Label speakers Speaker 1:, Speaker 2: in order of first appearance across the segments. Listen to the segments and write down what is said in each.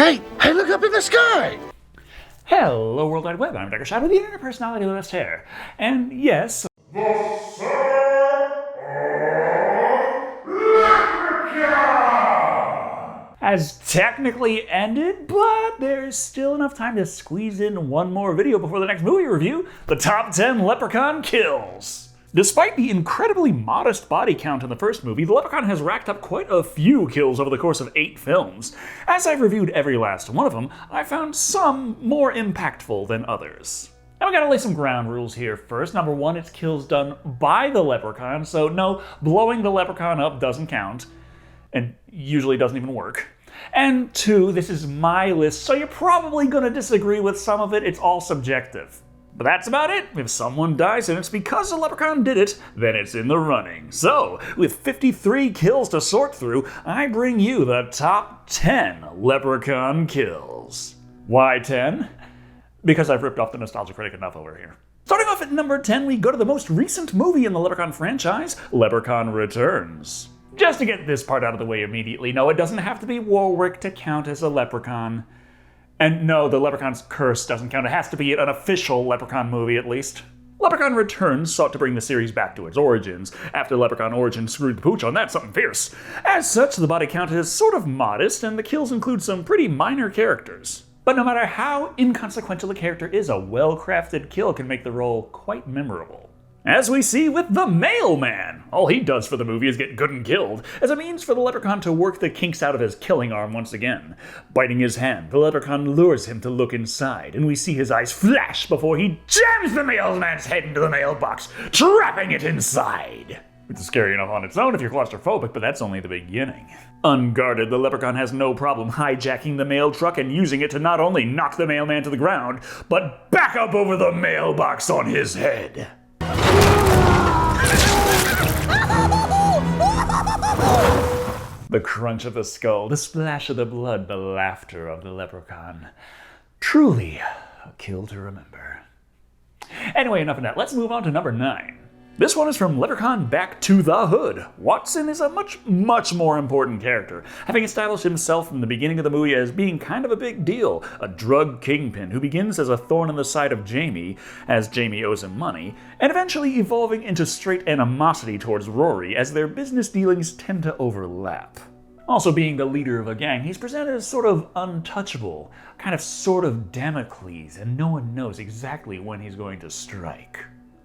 Speaker 1: Hey, look up in the sky!
Speaker 2: Hello, World Wide Web. I'm Dr. Shado, the internet personality of the best hair. And yes, has technically ended, but there's still enough time to squeeze in one more video before the next movie review, the top 10 Leprechaun Kills. Despite the incredibly modest body count in the first movie, the Leprechaun has racked up quite a few kills over the course of 8 films. As I've reviewed every last one of them, I found some more impactful than others. Now we gotta lay some ground rules here first. Number 1, it's kills done by the Leprechaun, so no, blowing the Leprechaun up doesn't count, and usually doesn't even work. And 2, this is my list, so you're probably gonna disagree with some of it. It's all subjective. But that's about it. If someone dies and it's because the Leprechaun did it, then it's in the running. So, with 53 kills to sort through, I bring you the top 10 Leprechaun Kills. Why 10? Because I've ripped off the nostalgia critic enough over here. Starting off at number 10, we go to the most recent movie in the Leprechaun franchise, Leprechaun Returns. Just to get this part out of the way immediately, no, it doesn't have to be Warwick to count as a leprechaun. And no, the Leprechaun's curse doesn't count. It has to be an official Leprechaun movie, at least. Leprechaun Returns sought to bring the series back to its origins, after Leprechaun Origins screwed the pooch on that something fierce. As such, the body count is sort of modest, and the kills include some pretty minor characters. But no matter how inconsequential a character is, a well-crafted kill can make the role quite memorable. As we see with the Mailman. All he does for the movie is get good and killed, as a means for the Leprechaun to work the kinks out of his killing arm once again. Biting his hand, the Leprechaun lures him to look inside, and we see his eyes flash before he jams the Mailman's head into the mailbox, trapping it inside. Which is scary enough on its own if you're claustrophobic, but that's only the beginning. Unguarded, the Leprechaun has no problem hijacking the mail truck and using it to not only knock the mailman to the ground, but back up over the mailbox on his head. The crunch of the skull, the splash of the blood, the laughter of the Leprechaun. Truly a kill to remember. Anyway, enough of that. Let's move on to number 9. This one is from Leprechaun Back to the Hood. Watson is a much more important character, having established himself from the beginning of the movie as being kind of a big deal, a drug kingpin who begins as a thorn in the side of Jamie, as Jamie owes him money, and eventually evolving into straight animosity towards Rory as their business dealings tend to overlap. Also being the leader of a gang, he's presented as sort of untouchable, kind of sort of Damocles, and no one knows exactly when he's going to strike.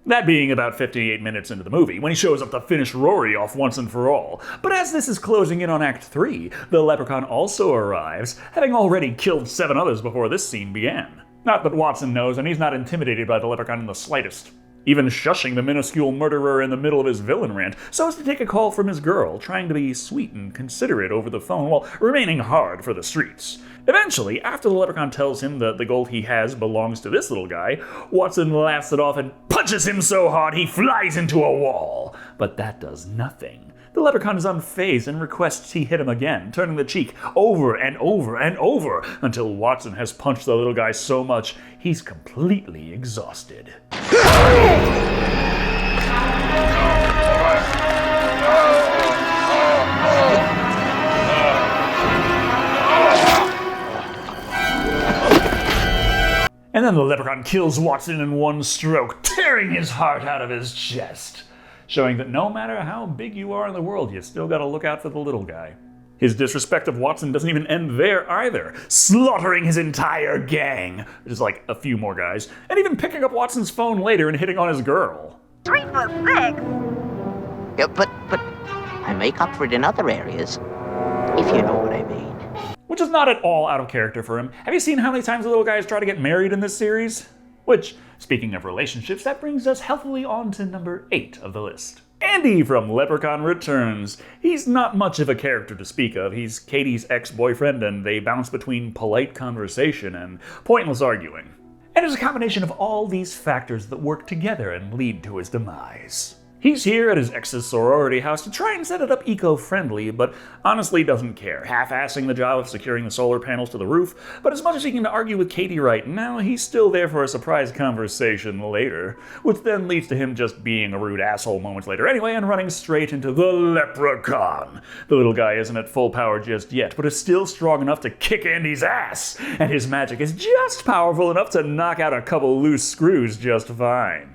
Speaker 2: That being about 58 minutes into the movie, when he shows up to finish Rory off once and for all. But as this is closing in on Act 3, the Leprechaun also arrives, having already killed 7 others before this scene began. Not that Watson knows, and he's not intimidated by the Leprechaun in the slightest. Even shushing the minuscule murderer in the middle of his villain rant so as to take a call from his girl, trying to be sweet and considerate over the phone while remaining hard for the streets. Eventually, after the Leprechaun tells him that the gold he has belongs to this little guy, Watson laughs it off and punches him so hard he flies into a wall. But that does nothing. The Leprechaun is unfazed and requests he hit him again, turning the cheek over and over and over until Watson has punched the little guy so much he's completely exhausted. And then the Leprechaun kills Watson in one stroke, tearing his heart out of his chest, showing that no matter how big you are in the world, you still gotta look out for the little guy. His disrespect of Watson doesn't even end there either, slaughtering his entire gang, which is like a few more guys, and even picking up Watson's phone later and hitting on his girl.
Speaker 3: 3 foot 6.
Speaker 4: Yeah, but I make up for it in other areas, if you know what I mean.
Speaker 2: Which is not at all out of character for him. Have you seen how many times the little guys try to get married in this series? Which, speaking of relationships, that brings us healthily on to number 8 of the list. Andy from Leprechaun Returns. He's not much of a character to speak of. He's Katie's ex-boyfriend, and they bounce between polite conversation and pointless arguing. And it's a combination of all these factors that work together and lead to his demise. He's here at his ex's sorority house to try and set it up eco-friendly, but honestly doesn't care, half-assing the job of securing the solar panels to the roof. But as much as he can argue with Katie right now, he's still there for a surprise conversation later, which then leads to him just being a rude asshole moments later anyway and running straight into the Leprechaun. The little guy isn't at full power just yet, but is still strong enough to kick Andy's ass, and his magic is just powerful enough to knock out a couple loose screws just fine.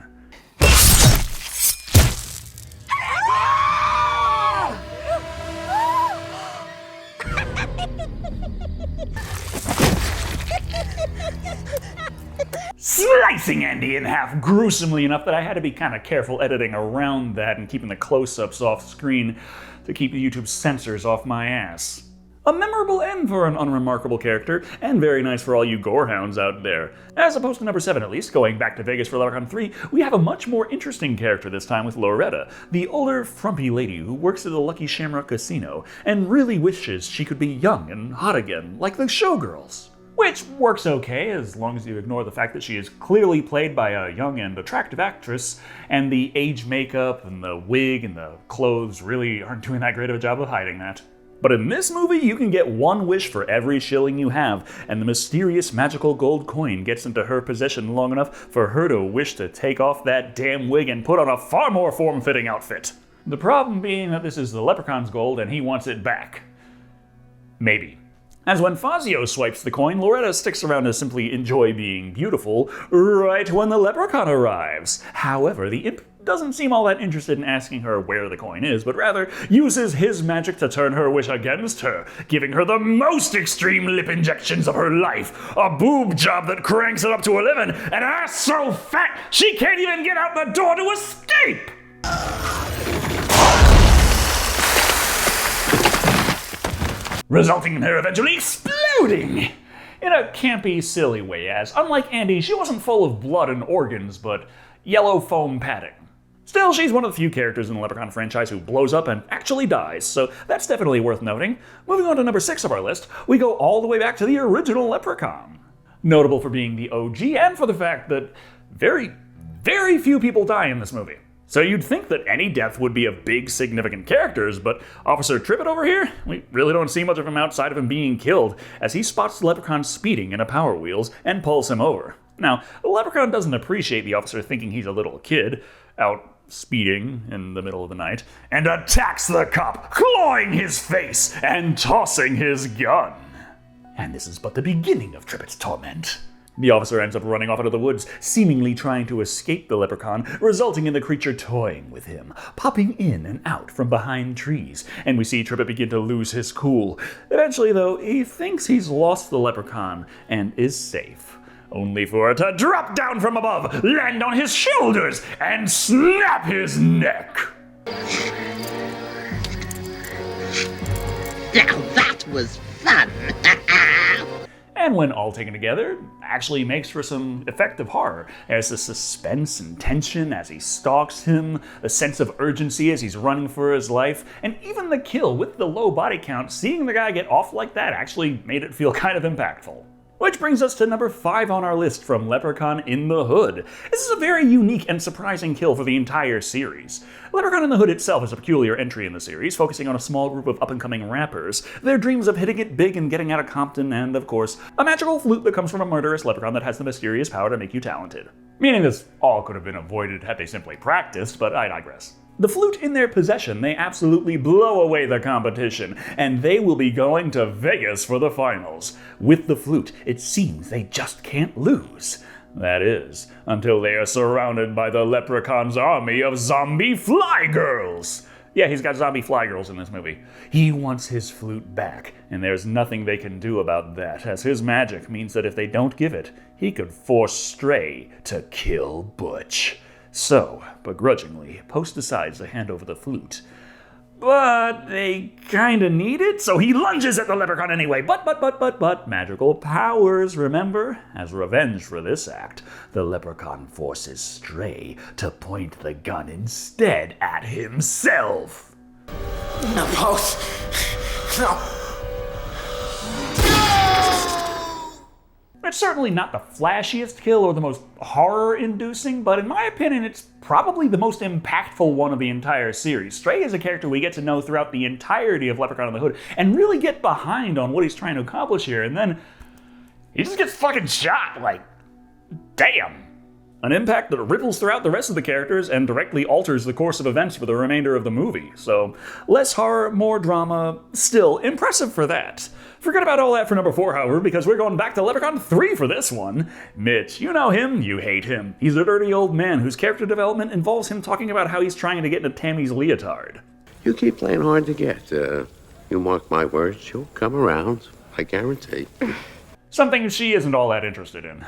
Speaker 2: Slicing Andy in half gruesomely enough that I had to be kind of careful editing around that and keeping the close-ups off screen to keep the YouTube censors off my ass. A memorable end for an unremarkable character, and very nice for all you gorehounds out there. As opposed to number 7 at least, going back to Vegas for Leprechaun 3, we have a much more interesting character this time with Loretta, the older, frumpy lady who works at the Lucky Shamrock Casino, and really wishes she could be young and hot again, like the showgirls. Which works okay, as long as you ignore the fact that she is clearly played by a young and attractive actress, and the age makeup and the wig and the clothes really aren't doing that great of a job of hiding that. But in this movie, you can get one wish for every shilling you have, and the mysterious magical gold coin gets into her possession long enough for her to wish to take off that damn wig and put on a far more form-fitting outfit. The problem being that this is the Leprechaun's gold and he wants it back. Maybe. As when Fazio swipes the coin, Loretta sticks around to simply enjoy being beautiful right when the Leprechaun arrives. However, the imp doesn't seem all that interested in asking her where the coin is, but rather uses his magic to turn her wish against her, giving her the most extreme lip injections of her life, a boob job that cranks it up to 11, an ass so fat she can't even get out the door to escape! Resulting in her eventually exploding! In a campy, silly way, as unlike Andy, she wasn't full of blood and organs, but yellow foam padding. Still, she's one of the few characters in the Leprechaun franchise who blows up and actually dies, so that's definitely worth noting. Moving on to number 6 of our list, we go all the way back to the original Leprechaun. Notable for being the OG and for the fact that very, very few people die in this movie. So you'd think that any death would be of big, significant characters, but Officer Tripet over here, we really don't see much of him outside of him being killed, as he spots the Leprechaun speeding in a Power Wheels and pulls him over. Now, the Leprechaun doesn't appreciate the officer thinking he's a little kid, out speeding in the middle of the night, and attacks the cop, clawing his face and tossing his gun. And this is but the beginning of Tripet's torment. The officer ends up running off into the woods, seemingly trying to escape the Leprechaun, resulting in the creature toying with him, popping in and out from behind trees, and we see Tripet begin to lose his cool. Eventually, though, he thinks he's lost the Leprechaun and is safe, only for it to drop down from above, land on his shoulders, and snap his neck.
Speaker 4: Now that was fun!
Speaker 2: And when all taken together, actually makes for some effective horror, as the suspense and tension as he stalks him, the sense of urgency as he's running for his life, and even the kill with the low body count, seeing the guy get off like that actually made it feel kind of impactful. Which brings us to number 5 on our list from Leprechaun in the Hood. This is a very unique and surprising kill for the entire series. Leprechaun in the Hood itself is a peculiar entry in the series, focusing on a small group of up-and-coming rappers, their dreams of hitting it big and getting out of Compton, and, of course, a magical flute that comes from a murderous leprechaun that has the mysterious power to make you talented. Meaning this all could have been avoided had they simply practiced, but I digress. The flute in their possession, they absolutely blow away the competition, and they will be going to Vegas for the finals. With the flute, it seems they just can't lose. That is, until they are surrounded by the Leprechaun's army of zombie fly girls. Yeah, he's got zombie fly girls in this movie. He wants his flute back, and there's nothing they can do about that, as his magic means that if they don't give it, he could force Stray to kill Butch. So, begrudgingly, Post decides to hand over the flute. But they kinda need it, so he lunges at the Leprechaun anyway. But, magical powers, remember? As revenge for this act, the Leprechaun forces Stray to point the gun instead at himself.
Speaker 1: No, Post. No.
Speaker 2: It's certainly not the flashiest kill or the most horror-inducing, but in my opinion, it's probably the most impactful one of the entire series. Stray is a character we get to know throughout the entirety of Leprechaun in the Hood, and really get behind on what he's trying to accomplish here, and then he just gets fucking shot, like, damn. An impact that ripples throughout the rest of the characters and directly alters the course of events for the remainder of the movie. So, less horror, more drama, still impressive for that. Forget about all that for number 4, however, because we're going back to Leprechaun 3 for this one. Mitch, you know him, you hate him. He's a dirty old man whose character development involves him talking about how he's trying to get into Tammy's leotard.
Speaker 3: You keep playing hard to get. You mark my words, she'll come around, I guarantee.
Speaker 2: Something she isn't all that interested in.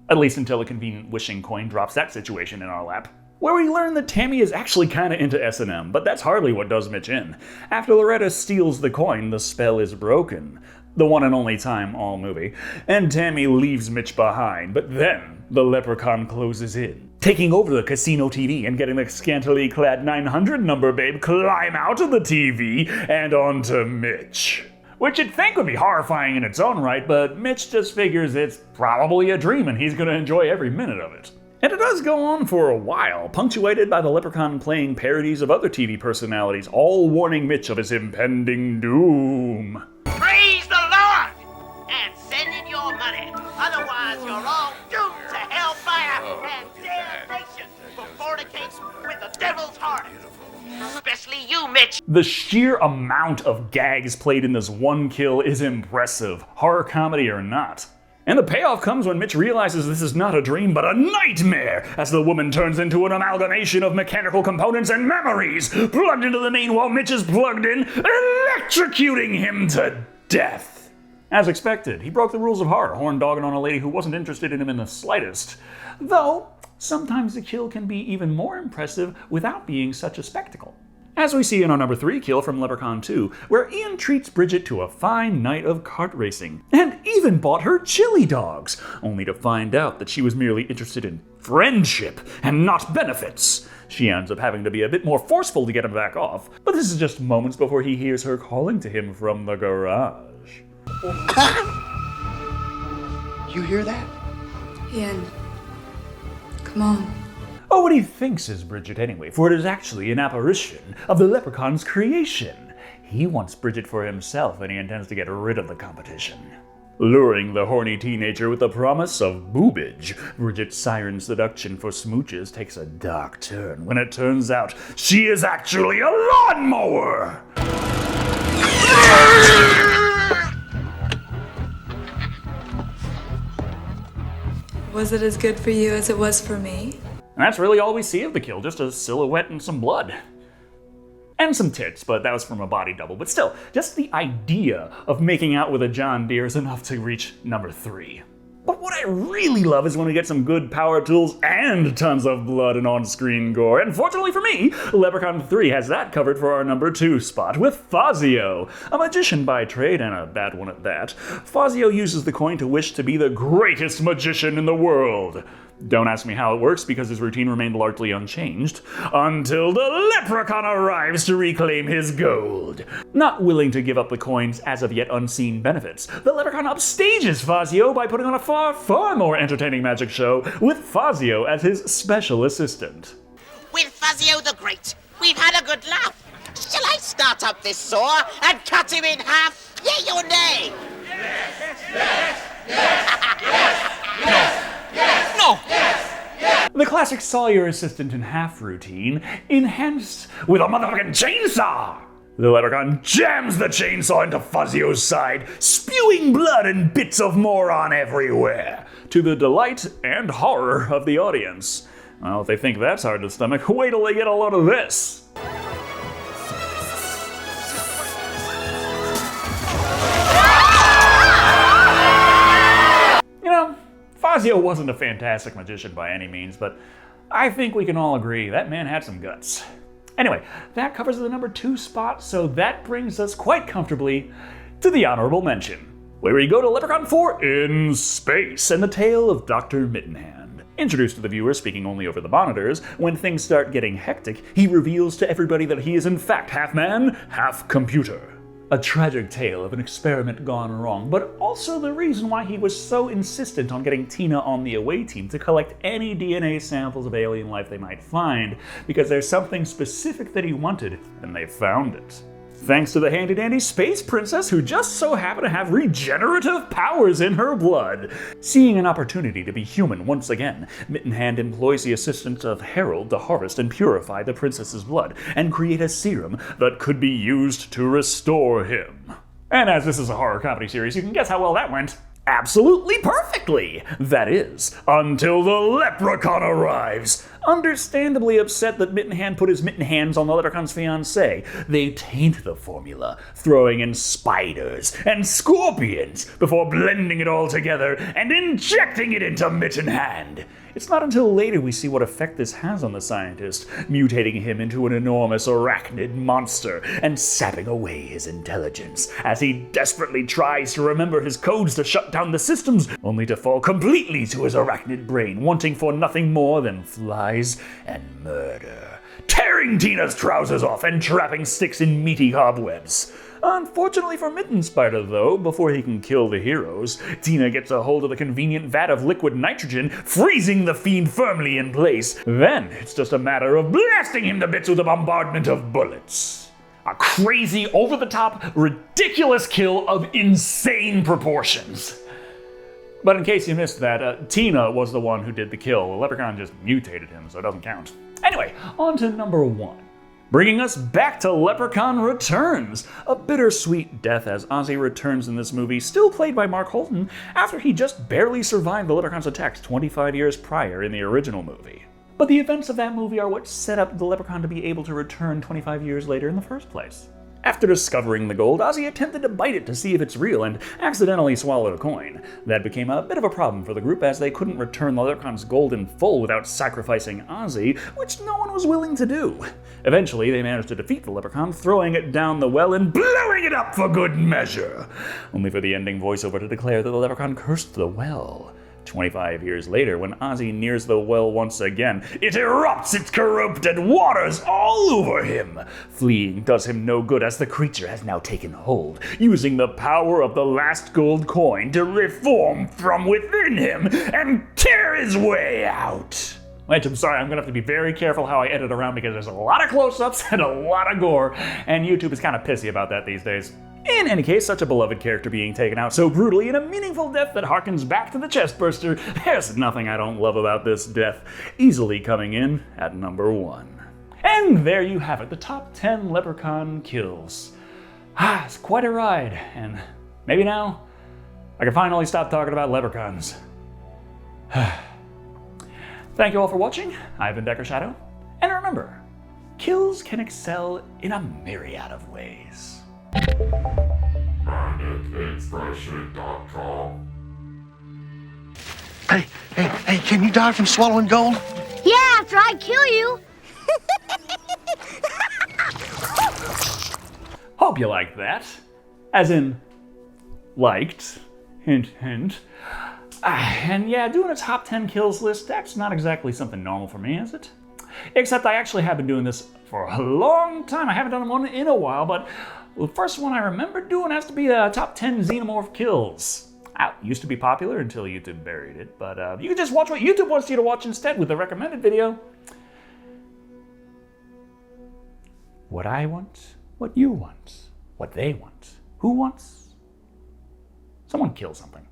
Speaker 2: At least until a convenient wishing coin drops that situation in our lap. Where we learn that Tammy is actually kinda into S&M, but that's hardly what does Mitch in. After Loretta steals the coin, the spell is broken. The one and only time all movie. And Tammy leaves Mitch behind, but then the Leprechaun closes in, taking over the casino TV and getting the scantily clad 900 number babe climb out of the TV and onto Mitch. Which you'd think would be horrifying in its own right, but Mitch just figures it's probably a dream and he's gonna enjoy every minute of it. And it does go on for a while, punctuated by the Leprechaun playing parodies of other TV personalities, all warning Mitch of his impending doom.
Speaker 4: Praise the Lord! And send in your money. Otherwise, you're all doomed to hellfire and damnation for fornicating with the devil's heart. Especially you, Mitch.
Speaker 2: The sheer amount of gags played in this one kill is impressive, horror comedy or not. And the payoff comes when Mitch realizes this is not a dream but a nightmare, as the woman turns into an amalgamation of mechanical components and memories, plugged into the main while Mitch is plugged in, electrocuting him to death. As expected, he broke the rules of horror, horn dogging on a lady who wasn't interested in him in the slightest. Though, sometimes the kill can be even more impressive without being such a spectacle. As we see in our number 3 kill from Leprechaun 2, where Ian treats Bridget to a fine night of kart racing, and even bought her chili dogs, only to find out that she was merely interested in friendship and not benefits. She ends up having to be a bit more forceful to get him back off, but this is just moments before he hears her calling to him from the garage.
Speaker 1: You hear that?
Speaker 5: Ian, come on.
Speaker 2: Oh, what he thinks is Bridget anyway, for it is actually an apparition of the Leprechaun's creation. He wants Bridget for himself, and he intends to get rid of the competition. Luring the horny teenager with the promise of boobage, Bridget's siren seduction for smooches takes a dark turn when it turns out she is actually a lawnmower!
Speaker 5: Was it as good for you as it was for me?
Speaker 2: And that's really all we see of the kill, just a silhouette and some blood. And some tits, but that was from a body double. But still, just the idea of making out with a John Deere is enough to reach number 3. But what I really love is when we get some good power tools and tons of blood and on-screen gore. And fortunately for me, Leprechaun 3 has that covered for our number 2 spot with Fazio, a magician by trade and a bad one at that. Fazio uses the coin to wish to be the greatest magician in the world. Don't ask me how it works, because his routine remained largely unchanged, until the Leprechaun arrives to reclaim his gold. Not willing to give up the coin's as of yet unseen benefits, the Leprechaun upstages Fazio by putting on a far, far more entertaining magic show, with Fazio as his special assistant.
Speaker 4: With Fazio the Great, we've had a good laugh. Shall I start up this saw and cut him in half? Yea or nay? No!
Speaker 2: The classic saw your assistant in half routine, enhanced with a motherfucking chainsaw! The Leprechaun jams the chainsaw into Fazio's side, spewing blood and bits of moron everywhere, to the delight and horror of the audience. Well, if they think that's hard to stomach, wait till they get a load of this. Fazio wasn't a fantastic magician by any means, but I think we can all agree that man had some guts. Anyway, that covers the number 2 spot, so that brings us quite comfortably to the honorable mention, where we go to Leprechaun 4 in Space and the tale of Dr. Mittenhand. Introduced to the viewer speaking only over the monitors, when things start getting hectic, he reveals to everybody that he is in fact half man, half computer. A tragic tale of an experiment gone wrong, but also the reason why he was so insistent on getting Tina on the away team to collect any DNA samples of alien life they might find, because there's something specific that he wanted, and they found it. Thanks to the handy-dandy space princess who just so happened to have regenerative powers in her blood. Seeing an opportunity to be human once again, Mittenhand employs the assistance of Harold to harvest and purify the princess's blood and create a serum that could be used to restore him. And as this is a horror comedy series, you can guess how well that went. Absolutely perfectly! That is, until the Leprechaun arrives. Understandably upset that Mittenhand put his mitten hands on the Leprechaun's fiancée, they taint the formula, throwing in spiders and scorpions before blending it all together and injecting it into Mittenhand. It's not until later we see what effect this has on the scientist, mutating him into an enormous arachnid monster and sapping away his intelligence as he desperately tries to remember his codes to shut down the systems, only to fall completely to his arachnid brain, wanting for nothing more than flies and murder, tearing Tina's trousers off and trapping Sticks in meaty cobwebs. Unfortunately for Mittenspider, though, before he can kill the heroes, Tina gets a hold of the convenient vat of liquid nitrogen, freezing the fiend firmly in place. Then it's just a matter of blasting him to bits with a bombardment of bullets. A crazy, over-the-top, ridiculous kill of insane proportions. But in case you missed that, Tina was the one who did the kill. The Leprechaun just mutated him, so it doesn't count. Anyway, on to number 1. Bringing us back to Leprechaun Returns, a bittersweet death as Ozzie returns in this movie, still played by Mark Holton, after he just barely survived the Leprechaun's attacks 25 years prior in the original movie. But the events of that movie are what set up the Leprechaun to be able to return 25 years later in the first place. After discovering the gold, Ozzie attempted to bite it to see if it's real and accidentally swallowed a coin. That became a bit of a problem for the group as they couldn't return the Leprechaun's gold in full without sacrificing Ozzie, which no one was willing to do. Eventually, they managed to defeat the Leprechaun, throwing it down the well and blowing it up for good measure, only for the ending voiceover to declare that the Leprechaun cursed the well. 25 years later, when Ozzie nears the well once again, it erupts its corrupted waters all over him. Fleeing does him no good as the creature has now taken hold, using the power of the last gold coin to reform from within him and tear his way out. Which, I'm sorry, I'm gonna have to be very careful how I edit around because there's a lot of close-ups and a lot of gore, and YouTube is kind of pissy about that these days. In any case, such a beloved character being taken out so brutally in a meaningful death that harkens back to the chestburster, there's nothing I don't love about this death, easily coming in at number 1. And there you have it, the top 10 Leprechaun kills. It's quite a ride, and maybe now I can finally stop talking about leprechauns. Thank you all for watching. I've been Decker Shado, and remember, kills can excel in a myriad of ways.
Speaker 1: Hey, can you die from swallowing gold?
Speaker 6: Yeah, after I kill you.
Speaker 2: Hope you liked that. As in, liked. Hint, hint. And yeah, doing a top 10 kills list, that's not exactly something normal for me, is it? Except I actually have been doing this for a long time. I haven't done one in a while, but the first one I remember doing has to be the top 10 xenomorph kills. It used to be popular until YouTube buried it, but you can just watch what YouTube wants you to watch instead with the recommended video. What I want, what you want, what they want, who wants? Someone kill something.